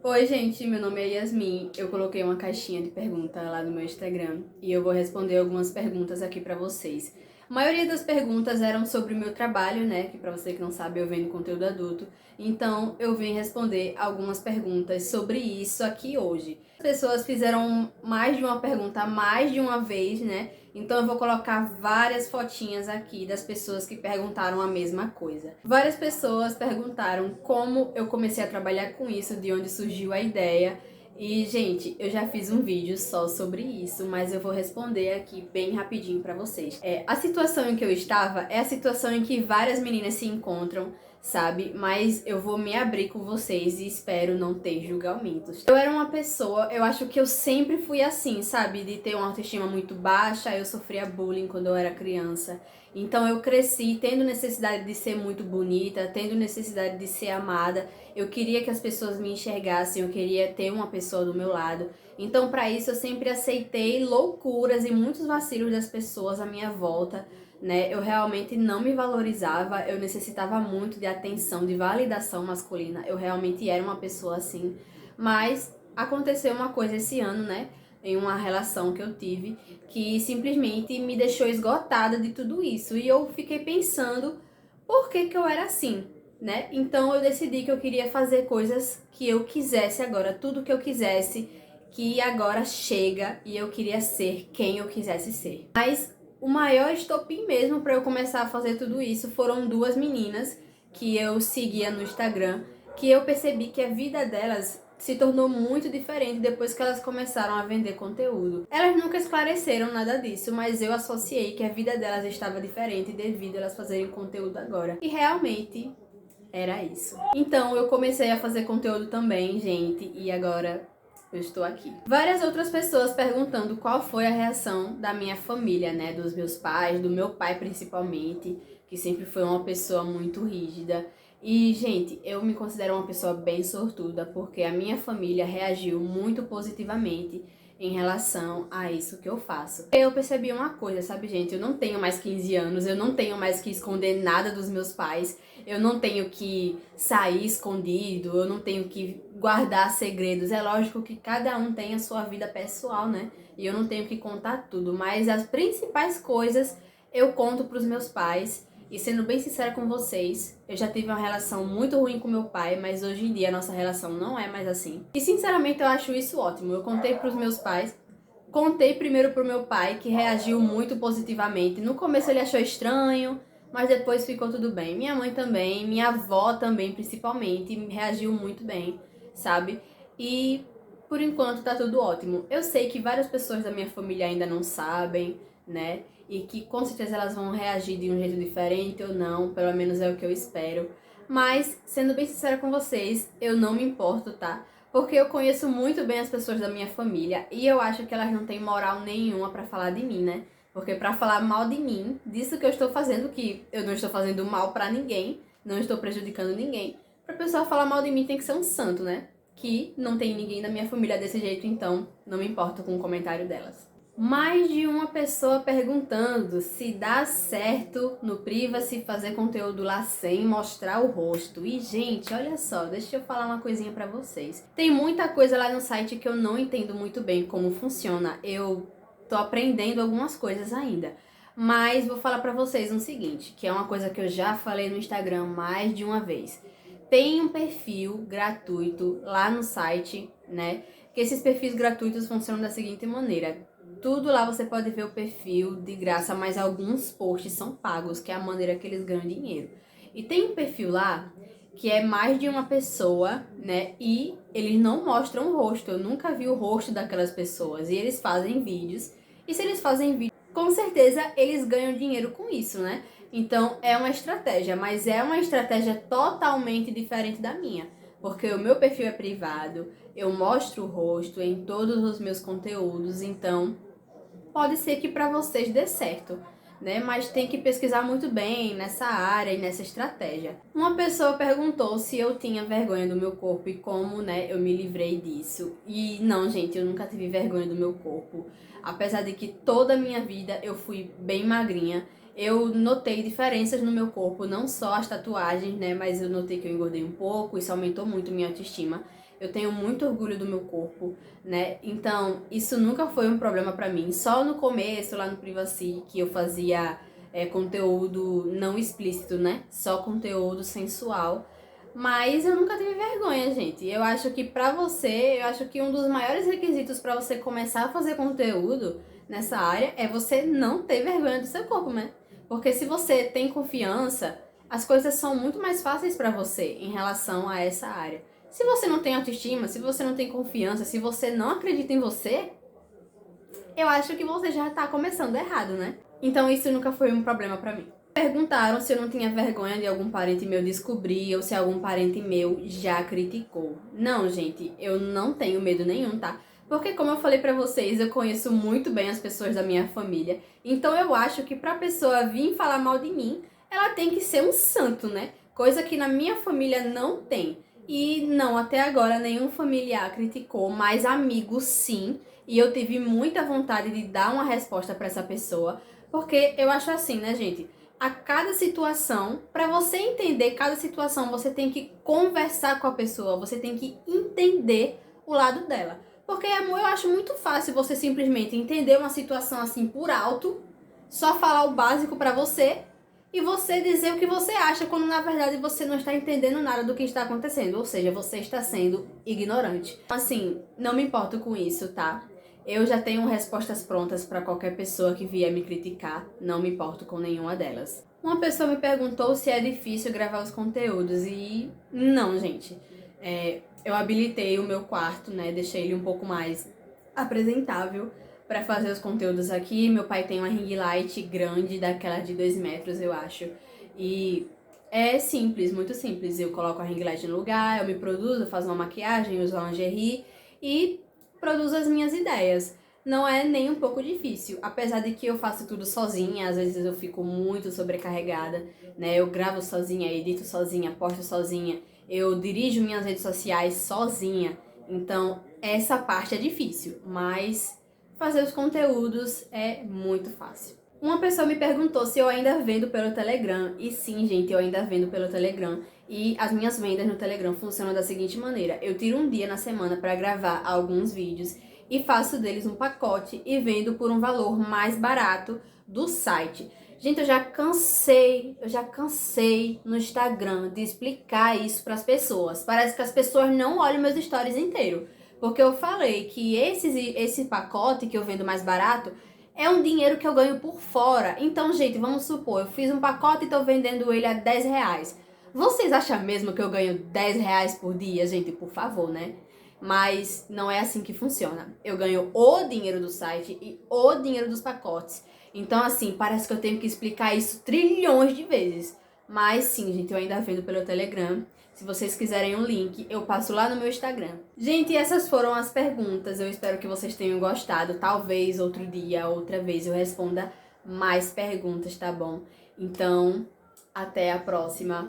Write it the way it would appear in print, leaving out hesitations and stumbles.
Oi, gente, meu nome é Yasmin. Eu coloquei uma caixinha de pergunta lá no meu Instagram e eu vou responder algumas perguntas aqui pra vocês. A maioria das perguntas eram sobre o meu trabalho, né? Que pra você que não sabe, eu vendo conteúdo adulto. Então, eu vim responder algumas perguntas sobre isso aqui hoje. As pessoas fizeram mais de uma pergunta mais de uma vez, né? Então eu vou colocar várias fotinhas aqui das pessoas que perguntaram a mesma coisa. Várias pessoas perguntaram como eu comecei a trabalhar com isso, de onde surgiu a ideia. E, gente, eu já fiz um vídeo só sobre isso, mas eu vou responder aqui bem rapidinho pra vocês. A situação em que eu estava é a situação em que várias meninas se encontram, sabe? Mas eu vou me abrir com vocês e espero não ter julgamentos. Eu era uma pessoa, eu acho que eu sempre fui assim, sabe? De ter uma autoestima muito baixa, eu sofria bullying quando eu era criança. Então eu cresci tendo necessidade de ser muito bonita, tendo necessidade de ser amada. Eu queria que as pessoas me enxergassem, eu queria ter uma pessoa do meu lado. Então para isso eu sempre aceitei loucuras e muitos vacilos das pessoas à minha volta, né? Eu realmente não me valorizava, eu necessitava muito de atenção, de validação masculina. Eu realmente era uma pessoa assim. Mas aconteceu uma coisa esse ano, né? Em uma relação que eu tive, que simplesmente me deixou esgotada de tudo isso. E eu fiquei pensando por que eu era assim, né? Então eu decidi que eu queria fazer coisas que eu quisesse agora, tudo que eu quisesse, que agora chega e eu queria ser quem eu quisesse ser. Mas o maior estopim mesmo para eu começar a fazer tudo isso foram duas meninas que eu seguia no Instagram, que eu percebi que a vida delas se tornou muito diferente depois que elas começaram a vender conteúdo. Elas nunca esclareceram nada disso, mas eu associei que a vida delas estava diferente devido a elas fazerem conteúdo agora. E realmente era isso. Então eu comecei a fazer conteúdo também, gente, e agora eu estou aqui. Várias outras pessoas perguntando qual foi a reação da minha família, né? Dos meus pais, do meu pai principalmente, que sempre foi uma pessoa muito rígida. E, gente, eu me considero uma pessoa bem sortuda, porque a minha família reagiu muito positivamente em relação a isso que eu faço. Eu percebi uma coisa, sabe, gente? Eu não tenho mais 15 anos, eu não tenho mais que esconder nada dos meus pais, eu não tenho que sair escondido, eu não tenho que guardar segredos. É lógico que cada um tem a sua vida pessoal, né? E eu não tenho que contar tudo, mas as principais coisas eu conto pros meus pais. E sendo bem sincera com vocês, eu já tive uma relação muito ruim com meu pai, mas hoje em dia a nossa relação não é mais assim. E sinceramente eu acho isso ótimo. Eu contei pros meus pais, contei primeiro pro meu pai, que reagiu muito positivamente. No começo ele achou estranho, mas depois ficou tudo bem. Minha mãe também, minha avó também, principalmente, reagiu muito bem, sabe? E por enquanto tá tudo ótimo. Eu sei que várias pessoas da minha família ainda não sabem, né? E que com certeza elas vão reagir de um jeito diferente ou não, pelo menos é o que eu espero. Mas, sendo bem sincera com vocês, eu não me importo, tá? Porque eu conheço muito bem as pessoas da minha família e eu acho que elas não têm moral nenhuma pra falar de mim, né? Porque pra falar mal de mim, disso que eu estou fazendo, que eu não estou fazendo mal pra ninguém, não estou prejudicando ninguém, pra pessoa falar mal de mim tem que ser um santo, né? Que não tem ninguém da minha família desse jeito, então não me importo com o comentário delas. Mais de uma pessoa perguntando se dá certo no Privacy fazer conteúdo lá sem mostrar o rosto. E, gente, olha só, deixa eu falar uma coisinha pra vocês. Tem muita coisa lá no site que eu não entendo muito bem como funciona. Eu tô aprendendo algumas coisas ainda. Mas vou falar pra vocês o seguinte, que é uma coisa que eu já falei no Instagram mais de uma vez. Tem um perfil gratuito lá no site, né? Que esses perfis gratuitos funcionam da seguinte maneira. Tudo lá você pode ver o perfil de graça, mas alguns posts são pagos, que é a maneira que eles ganham dinheiro. E tem um perfil lá que é mais de uma pessoa, né? E eles não mostram o rosto. Eu nunca vi o rosto daquelas pessoas. E eles fazem vídeos. E se eles fazem vídeo, com certeza eles ganham dinheiro com isso, né? Então é uma estratégia, mas é uma estratégia totalmente diferente da minha. Porque o meu perfil é privado, eu mostro o rosto em todos os meus conteúdos, então pode ser que para vocês dê certo, né? Mas tem que pesquisar muito bem nessa área e nessa estratégia. Uma pessoa perguntou se eu tinha vergonha do meu corpo e como, né, eu me livrei disso. E não, gente, eu nunca tive vergonha do meu corpo. Apesar de que toda a minha vida eu fui bem magrinha, eu notei diferenças no meu corpo, não só as tatuagens, né, mas eu notei que eu engordei um pouco, isso aumentou muito minha autoestima. eu tenho muito orgulho do meu corpo, né? Então, isso nunca foi um problema pra mim. Só no começo, lá no Privacy, que eu fazia conteúdo não explícito, né? Só conteúdo sensual. Mas eu nunca tive vergonha, gente. Eu acho que pra você, eu acho que um dos maiores requisitos pra você começar a fazer conteúdo nessa área é você não ter vergonha do seu corpo, né? Porque se você tem confiança, as coisas são muito mais fáceis pra você em relação a essa área. Se você não tem autoestima, se você não tem confiança, se você não acredita em você, eu acho que você já tá começando errado, né? Então isso nunca foi um problema pra mim. Perguntaram se eu não tinha vergonha de algum parente meu descobrir ou se algum parente meu já criticou. Não, gente, eu não tenho medo nenhum, tá? Porque como eu falei pra vocês, eu conheço muito bem as pessoas da minha família. Então eu acho que pra pessoa vir falar mal de mim, ela tem que ser um santo, né? Coisa que na minha família não tem. E não, até agora nenhum familiar criticou, mas amigos sim. E eu tive muita vontade de dar uma resposta pra essa pessoa. Porque eu acho assim, né, gente? A cada situação, para você entender cada situação, você tem que conversar com a pessoa, você tem que entender o lado dela. Porque, amor, eu acho muito fácil você simplesmente entender uma situação assim por alto, só falar o básico para você e você dizer o que você acha, quando na verdade você não está entendendo nada do que está acontecendo, ou seja, você está sendo ignorante. Assim, não me importo com isso, tá? Eu já tenho respostas prontas para qualquer pessoa que vier me criticar, não me importo com nenhuma delas. Uma pessoa me perguntou se é difícil gravar os conteúdos e não, gente. Eu habilitei o meu quarto, né? Deixei ele um pouco mais apresentável para fazer os conteúdos aqui. Meu pai tem uma ring light grande, daquela de 2 metros, eu acho. E é simples, muito simples. Eu coloco a ring light no lugar, eu me produzo, faço uma maquiagem, uso lingerie e produzo as minhas ideias. Não é nem um pouco difícil, apesar de que eu faço tudo sozinha, às vezes eu fico muito sobrecarregada, né? Eu gravo sozinha, edito sozinha, posto sozinha, eu dirijo minhas redes sociais sozinha. Então, essa parte é difícil, mas fazer os conteúdos é muito fácil. Uma pessoa me perguntou se eu ainda vendo pelo Telegram. E sim, gente, eu ainda vendo pelo Telegram. E as minhas vendas no Telegram funcionam da seguinte maneira. Eu tiro um dia na semana para gravar alguns vídeos e faço deles um pacote e vendo por um valor mais barato do site. Gente, eu já cansei no Instagram de explicar isso para as pessoas. Parece que as pessoas não olham meus stories inteiros. Porque eu falei que esse pacote que eu vendo mais barato é um dinheiro que eu ganho por fora. Então, gente, vamos supor, eu fiz um pacote e tô vendendo ele a 10 reais. Vocês acham mesmo que eu ganho 10 reais por dia? Gente, por favor, né? Mas não é assim que funciona. Eu ganho o dinheiro do site e o dinheiro dos pacotes. Então, assim, parece que eu tenho que explicar isso trilhões de vezes. Mas sim, gente, eu ainda vendo pelo Telegram. Se vocês quiserem um link, eu passo lá no meu Instagram. Gente, essas foram as perguntas. Eu espero que vocês tenham gostado. Talvez outro dia, outra vez, eu responda mais perguntas, tá bom? Então, até a próxima.